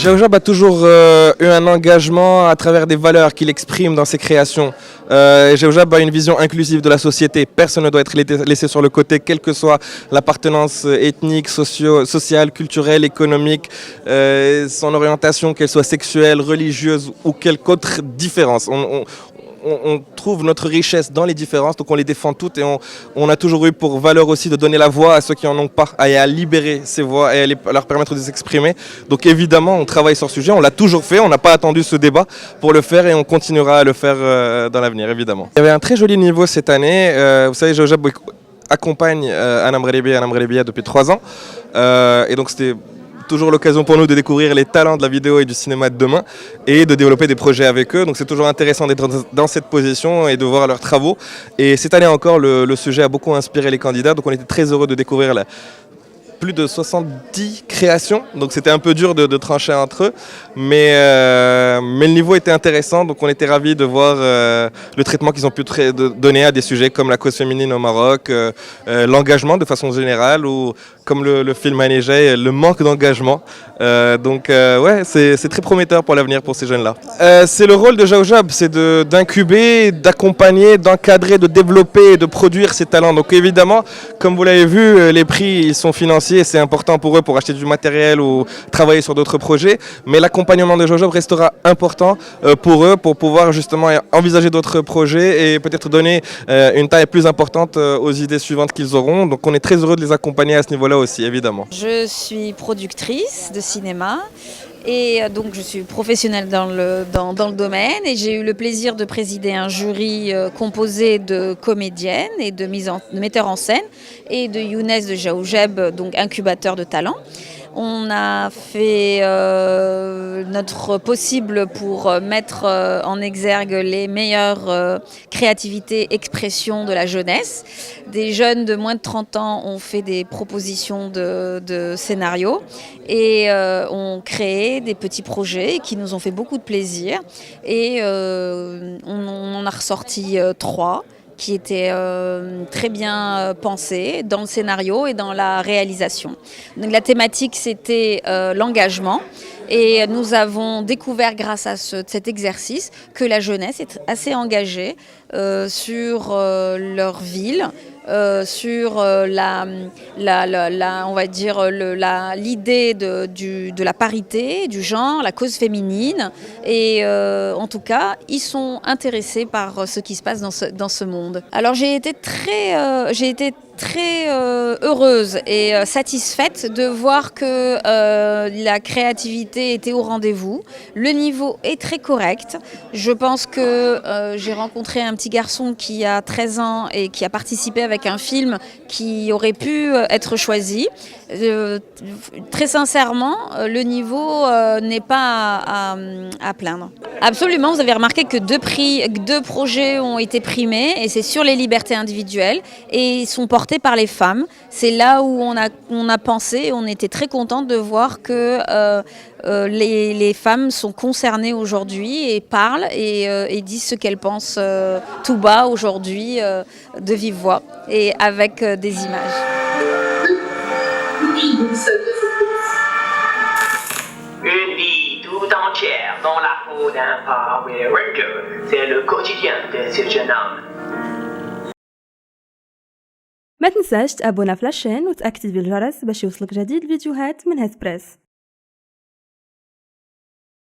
Jaojab a toujours eu un engagement à travers des valeurs qu'il exprime dans ses créations. Jaojab a une vision inclusive de la société. Personne ne doit être laissé sur le côté, quelle que soit l'appartenance ethnique, sociale, culturelle, économique, son orientation, qu'elle soit sexuelle, religieuse ou quelque autre différence. On trouve notre richesse dans les différences, donc on les défend toutes et on a toujours eu pour valeur aussi de donner la voix à ceux qui n'en ont pas, et à libérer ces voix et à leur permettre de s'exprimer. Donc évidemment, on travaille sur ce sujet, on l'a toujours fait, on n'a pas attendu ce débat pour le faire et on continuera à le faire dans l'avenir, évidemment. Il y avait un très joli niveau cette année. Vous savez, Jaojab accompagne Anam Relebia depuis 3 ans. Et donc c'était toujours l'occasion pour nous de découvrir les talents de la vidéo et du cinéma de demain et de développer des projets avec eux. Donc c'est toujours intéressant d'être dans cette position et de voir leurs travaux. Et cette année encore, le sujet a beaucoup inspiré les candidats. Donc on était très heureux de découvrir plus de 70 créations, donc c'était un peu dur de trancher entre eux, mais le niveau était intéressant, donc on était ravis de voir le traitement qu'ils ont pu donner à des sujets comme la cause féminine au Maroc, l'engagement de façon générale, ou comme le film Anejay, le manque d'engagement. Ouais, c'est très prometteur pour l'avenir pour ces jeunes-là. C'est le rôle de Jaojab, c'est d'incuber, d'accompagner, d'encadrer, de développer et de produire ces talents. Donc évidemment, comme vous l'avez vu, les prix ils sont financiers, c'est important pour eux pour acheter du matériel ou travailler sur d'autres projets. Mais l'accompagnement de Jaojab restera important pour eux, pour pouvoir justement envisager d'autres projets et peut-être donner une taille plus importante aux idées suivantes qu'ils auront. Donc on est très heureux de les accompagner à ce niveau-là aussi, évidemment. Je suis productrice de cinéma et donc je suis professionnelle dans le domaine et j'ai eu le plaisir de présider un jury composé de comédiennes et de metteurs en scène et de Younes de Jaojab, donc incubateur de talent. On a fait notre possible pour mettre en exergue les meilleures créativités, expressions de la jeunesse. Des jeunes de moins de 30 ans ont fait des propositions de scénarios et ont créé des petits projets qui nous ont fait beaucoup de plaisir. Et on en a ressorti 3 qui étaient très bien pensés dans le scénario et dans la réalisation. Donc la thématique, c'était l'engagement. Et nous avons découvert grâce à cet exercice que la jeunesse est assez engagée sur leur ville, sur on va dire l'idée de la parité, du genre, la cause féminine. Et en tout cas, ils sont intéressés par ce qui se passe dans ce monde. Alors j'ai été très heureuse et satisfaite de voir que la créativité était au rendez-vous. Le niveau est très correct. Je pense que j'ai rencontré un petit garçon qui a 13 ans et qui a participé avec un film qui aurait pu être choisi. Très sincèrement, le niveau n'est pas à plaindre. Absolument, vous avez remarqué que 2 projets ont été primés et c'est sur les libertés individuelles et ils sont portés par les femmes. C'est là où on a pensé, on était très contente de voir que les femmes sont concernées aujourd'hui et parlent et disent ce qu'elles pensent tout bas aujourd'hui de vive voix et avec des images. Une vie tout entière dans la peau d'un Power Ranger, c'est le quotidien de ce jeune homme. ما تنساش تابونا في لاشين وتأكتيفي الجرس باش يوصلك جديد فيديوهات من هيث بريس.